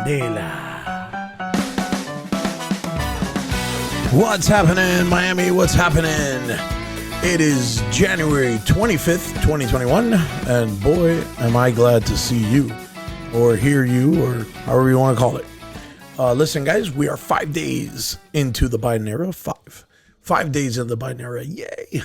Candela. What's happening, Miami? What's happening? It is January 25th, 2021, and boy, am I glad to see you, or hear you, or however you want to call it. Listen, guys, we are 5 days into the Biden era. Five days in the Biden era. Yay.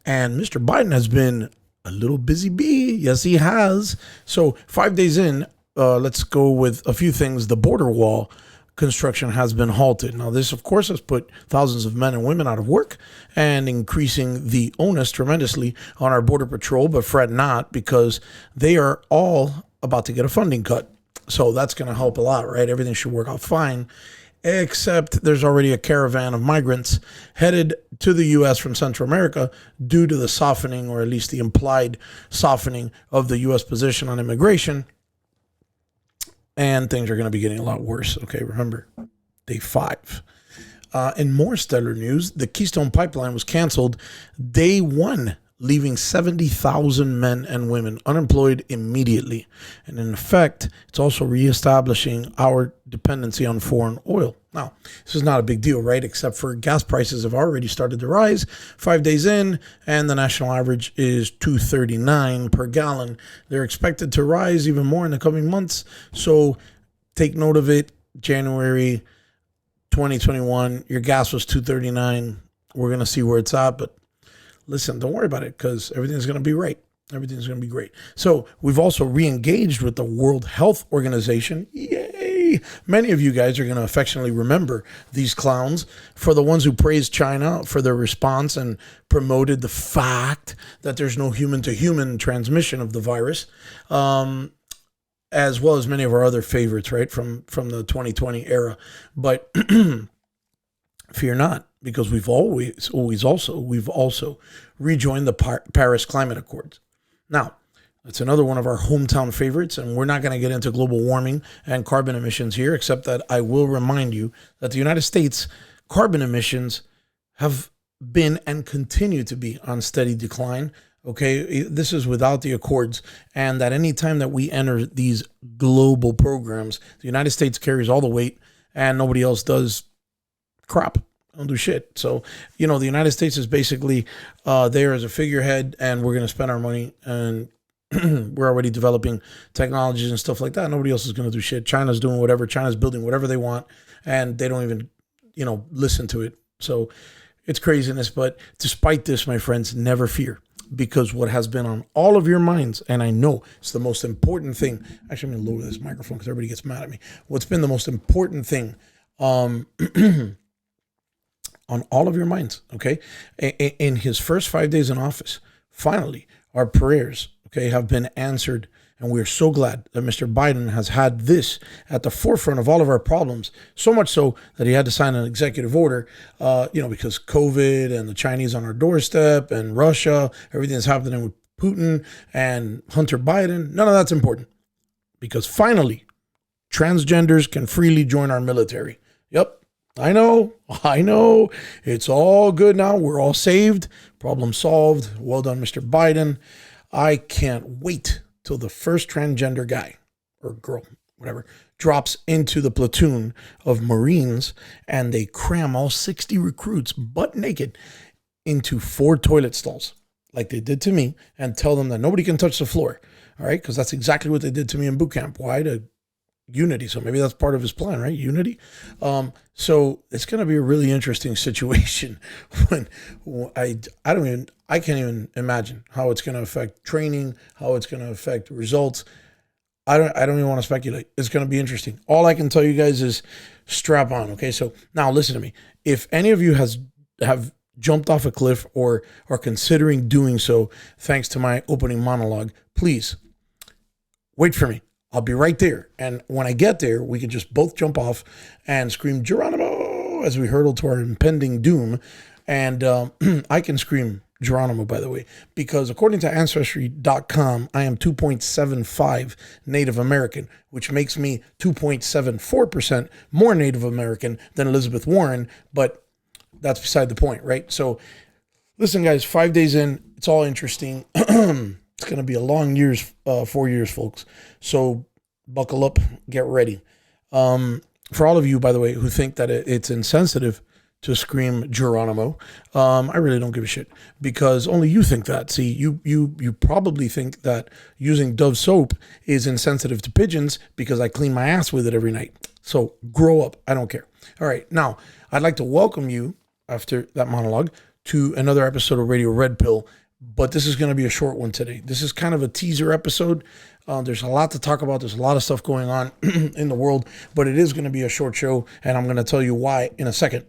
And Mr. Biden has been a little busy bee. Yes, he has. So 5 days in, let's go with a few things. The border wall construction has been halted. Now, this, of course, has put thousands of men and women out of work and increasing the onus tremendously on our Border Patrol. But fret not, because they are all about to get a funding cut. So that's going to help a lot, right? Everything should work out fine, except there's already a caravan of migrants headed to the U.S. from Central America due to the softening, or at least the implied softening, of the U.S. position on immigration. And things are going to be getting a lot worse. Okay, remember, day 5. In more stellar news, the Keystone Pipeline was canceled day 1, leaving 70,000 men and women unemployed immediately. And in effect, it's also reestablishing our dependency on foreign oil. Now, this is not a big deal, right? Except for gas prices have already started to rise 5 days in, and the national average is $2.39 per gallon. They're expected to rise even more in the coming months. So take note of it. January 2021, your gas was $2.39. We're going to see where it's at, but listen, don't worry about it, because everything's going to be right. Everything's going to be great. So we've also re-engaged with the World Health Organization. Yay! Many of you guys are going to affectionately remember these clowns. For the ones who praised China for their response and promoted the fact that there's no human-to-human transmission of the virus, as well as many of our other favorites, right, from the 2020 era. But fear not, because we've also rejoined the Paris Climate Accords. Now, that's another one of our hometown favorites, and we're not going to get into global warming and carbon emissions here, except that I will remind you that the United States carbon emissions have been and continue to be on steady decline. Okay, this is without the accords, and that any time that we enter these global programs, the United States carries all the weight, and nobody else does crap. Don't do shit. So, the United States is basically there as a figurehead, and we're going to spend our money, and we're already developing technologies and stuff like that. Nobody else is going to do shit. China's doing whatever. China's building whatever they want, and they don't even, listen to it. So it's craziness. But despite this, my friends, never fear, because what has been on all of your minds, and I know it's the most important thing. Actually, I'm going to lower this microphone because everybody gets mad at me. What's been the most important thing on all of your minds, okay? In his first 5 days in office, finally, our prayers, okay, have been answered. And we're so glad that Mr. Biden has had this at the forefront of all of our problems, so much so that he had to sign an executive order, because COVID and the Chinese on our doorstep and Russia, everything's happening with Putin and Hunter Biden. None of that's important, because finally, transgenders can freely join our military. Yep. I know. It's all good now. We're all saved. Problem solved. Well done, Mr. Biden. I can't wait till the first transgender guy or girl, whatever, drops into the platoon of Marines, and they cram all 60 recruits butt naked into 4 toilet stalls like they did to me, and tell them that nobody can touch the floor. All right. Because that's exactly what they did to me in boot camp. Why? To unity. So maybe that's part of his plan, right? Unity. So it's going to be a really interesting situation when I can't even imagine how it's going to affect training, how it's going to affect results. I don't even want to speculate. It's going to be interesting. All I can tell you guys is strap on. Okay. So now listen to me. If any of you have jumped off a cliff or are considering doing so, thanks to my opening monologue, please wait for me. I'll be right there. And when I get there, we can just both jump off and scream Geronimo as we hurtle to our impending doom. And I can scream Geronimo, by the way, because according to Ancestry.com, I am 2.75 Native American, which makes me 2.74% more Native American than Elizabeth Warren. But that's beside the point, right? So listen, guys, 5 days in, it's all interesting. It's going to be a long 4 years, folks. So buckle up, get ready. For all of you, by the way, who think that it's insensitive to scream Geronimo, I really don't give a shit, because only you think that. See, you probably think that using Dove soap is insensitive to pigeons because I clean my ass with it every night. So grow up. I don't care. All right. Now, I'd like to welcome you, after that monologue, to another episode of Radio Red Pill. But this is going to be a short one today. This is kind of a teaser episode. There's a lot to talk about. There's a lot of stuff going on in the world, but it is going to be a short show, and I'm going to tell you why in a second.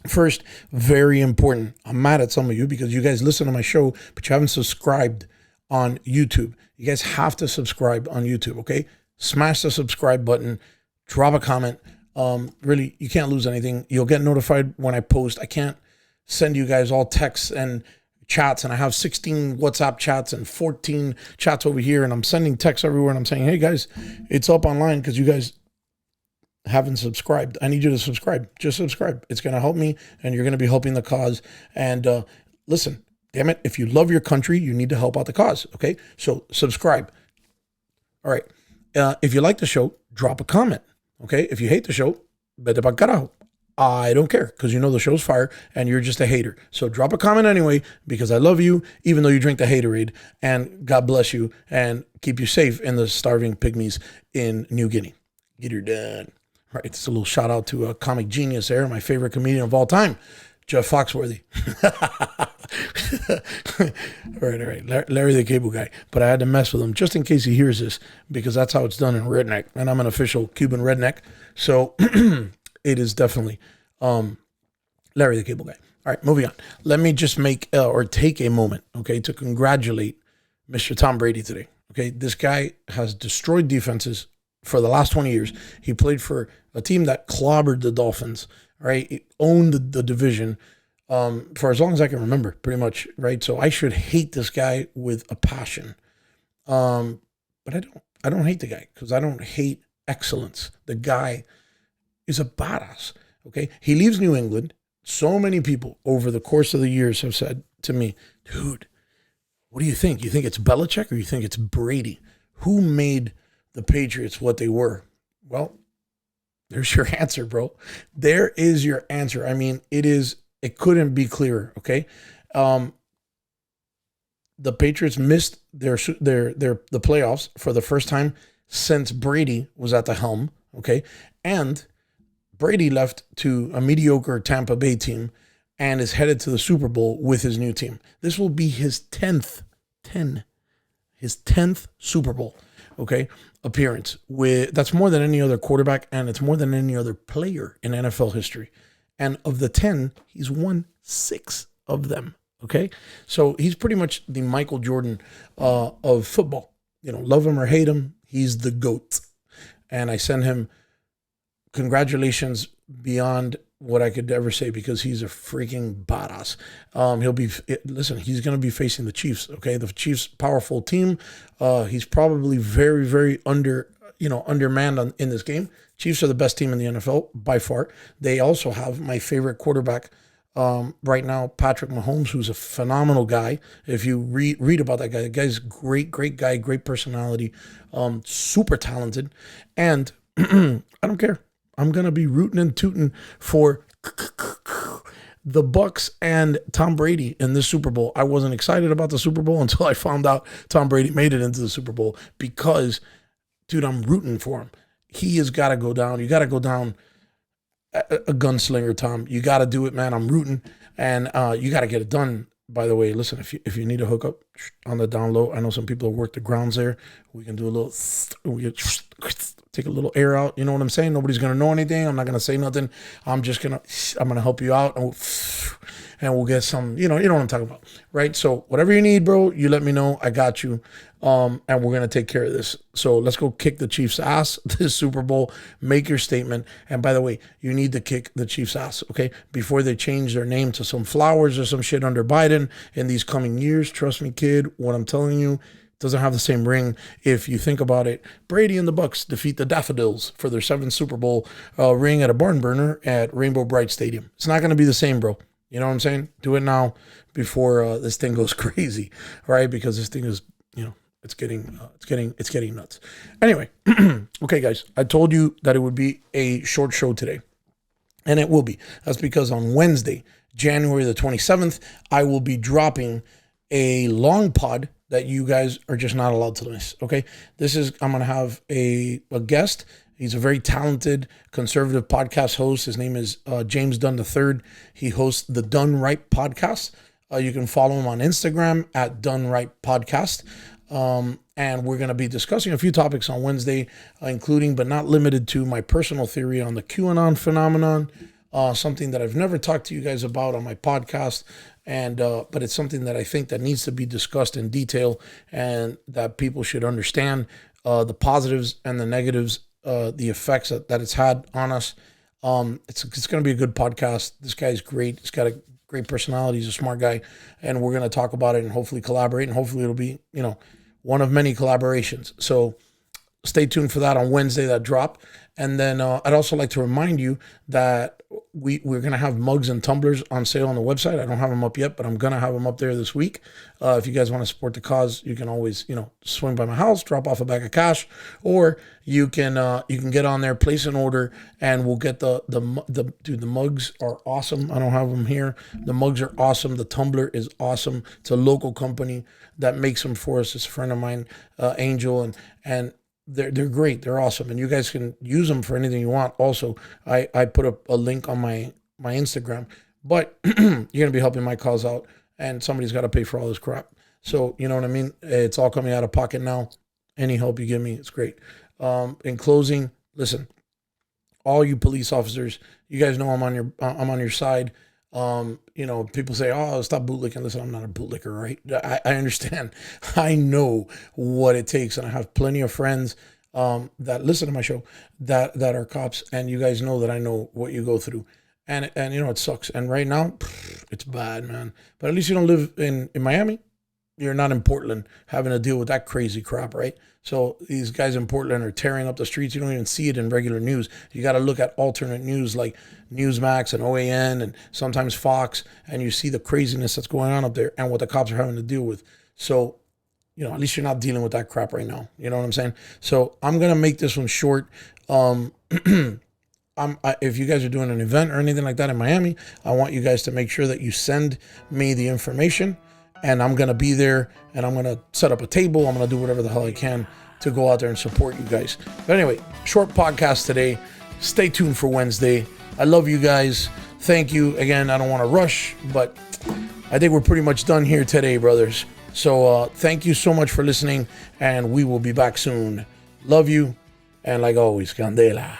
First, very important. I'm mad at some of you because you guys listen to my show, but you haven't subscribed on YouTube. You guys have to subscribe on YouTube, okay? Smash the subscribe button. Drop a comment. Really, you can't lose anything. You'll get notified when I post. I can't send you guys all texts and chats, and I have 16 WhatsApp chats and 14 chats over here, and I'm sending texts everywhere, and I'm saying, hey guys, it's up online because you guys haven't subscribed. I need you to subscribe. Just subscribe. It's going to help me, and you're going to be helping the cause. And listen, damn it, if you love your country, you need to help out the cause, okay? So subscribe. All right. If you like the show, drop a comment, okay? If you hate the show, vete pa' carajo. I don't care, because you know the show's fire and you're just a hater. So drop a comment anyway, because I love you, even though you drink the haterade. And God bless you and keep you safe in the starving pygmies in New Guinea. Get her done. All right, it's a little shout out to a comic genius there, my favorite comedian of all time, Jeff Foxworthy. All right. Larry the Cable Guy. But I had to mess with him just in case he hears this, because that's how it's done in redneck. And I'm an official Cuban redneck. So it is definitely Larry the Cable Guy. All right, moving on. Let me just take a moment, okay, to congratulate Mr. Tom Brady today. Okay, this guy has destroyed defenses for the last 20 years. He played for a team that clobbered the Dolphins, right? He owned the division for as long as I can remember, pretty much, right? So I should hate this guy with a passion. But I don't hate the guy, because I don't hate excellence. The guy is a badass, okay? He leaves New England. So many people over the course of the years have said to me, dude, what do you think? You think it's Belichick or you think it's Brady? Who made the Patriots what they were? Well, there's your answer, bro. There is your answer. I mean, it couldn't be clearer, okay? The Patriots missed the playoffs for the first time since Brady was at the helm, okay? And Brady left to a mediocre Tampa Bay team and is headed to the Super Bowl with his new team. This will be his 10th Super Bowl, okay, appearance. That's more than any other quarterback, and it's more than any other player in NFL history. And of the 10, he's won 6 of them, okay? So he's pretty much the Michael Jordan of football. You know, love him or hate him, he's the GOAT. And I send him congratulations beyond what I could ever say, because he's a freaking badass. He's going to be facing the Chiefs, okay? The Chiefs, powerful team. He's probably very, very undermanned in this game. Chiefs are the best team in the NFL by far. They also have my favorite quarterback right now, Patrick Mahomes, who's a phenomenal guy. If you read about that guy, the guy's great guy, great personality, super talented. And I don't care. I'm going to be rooting and tooting for the Bucs and Tom Brady in this Super Bowl. I wasn't excited about the Super Bowl until I found out Tom Brady made it into the Super Bowl, because, dude, I'm rooting for him. He has got to go down. You got to go down a gunslinger, Tom. You got to do it, man. I'm rooting, and you got to get it done. By the way, listen, if you need a hookup on the down low, I know some people that work the grounds there. We can do a little, take a little air out. You know what I'm saying? Nobody's going to know anything. I'm not going to say nothing. I'm going to help you out, and we'll get some, you know what I'm talking about, right? So whatever you need, bro, you let me know. I got you. And we're going to take care of this. So let's go kick the Chiefs' ass this Super Bowl. Make your statement. And by the way, you need to kick the Chiefs' ass, okay? Before they change their name to some flowers or some shit under Biden in these coming years. Trust me, kid, what I'm telling you doesn't have the same ring. If you think about it, Brady and the Bucs defeat the Daffodils for their 7th Super Bowl ring at a barn burner at Rainbow Bright Stadium. It's not going to be the same, bro. You know what I'm saying? Do it now before this thing goes crazy, right? Because this thing is, It's getting nuts. Anyway, okay, guys, I told you that it would be a short show today, and it will be. That's because on Wednesday, January the 27th, I will be dropping a long pod that you guys are just not allowed to miss. Okay, I'm gonna have a guest. He's a very talented conservative podcast host. His name is James Dunn III. He hosts the Done Right podcast. You can follow him on Instagram at Done Right Podcast. And we're going to be discussing a few topics on Wednesday, including but not limited to my personal theory on the QAnon phenomenon, something that I've never talked to you guys about on my podcast. And but it's something that I think that needs to be discussed in detail and that people should understand the positives and the negatives, the effects that it's had on us. It's going to be a good podcast. This guy's great. He's got a great personality. He's a smart guy, and we're going to talk about it and hopefully collaborate, and hopefully it'll be, one of many collaborations. So stay tuned for that on Wednesday, that drop. And then I'd also like to remind you that we're going to have mugs and tumblers on sale on the website. I don't have them up yet, but I'm going to have them up there this week. If you guys want to support the cause, you can always, swing by my house, drop off a bag of cash, or you can get on there, place an order, and we'll get the mugs are awesome. I don't have them here. The mugs are awesome. The tumbler is awesome. It's a local company that makes them for us. It's a friend of mine, Angel, and they're great. They're awesome. And you guys can use them for anything you want. Also, I put a link on my Instagram, but you're going to be helping my cause out, and somebody's got to pay for all this crap. So, you know what I mean? It's all coming out of pocket now. Any help you give me, it's great. In closing, listen, all you police officers, you guys know I'm on your side. People say, "Oh, stop bootlicking." Listen, I'm not a bootlicker, right? I understand. I know what it takes, and I have plenty of friends that listen to my show that are cops, and you guys know that I know what you go through, and it sucks. And right now, it's bad, man. But at least you don't live in Miami. You're not in Portland having to deal with that crazy crap, right? So these guys in Portland are tearing up the streets. You don't even see it in regular news. You got to look at alternate news like Newsmax and OAN and sometimes Fox, and you see the craziness that's going on up there and what the cops are having to deal with. So, at least you're not dealing with that crap right now. You know what I'm saying? So I'm going to make this one short. If you guys are doing an event or anything like that in Miami, I want you guys to make sure that you send me the information. And I'm going to be there, and I'm going to set up a table. I'm going to do whatever the hell I can to go out there and support you guys. But anyway, short podcast today. Stay tuned for Wednesday. I love you guys. Thank you. Again, I don't want to rush, but I think we're pretty much done here today, brothers. So thank you so much for listening, and we will be back soon. Love you, and like always, Candela.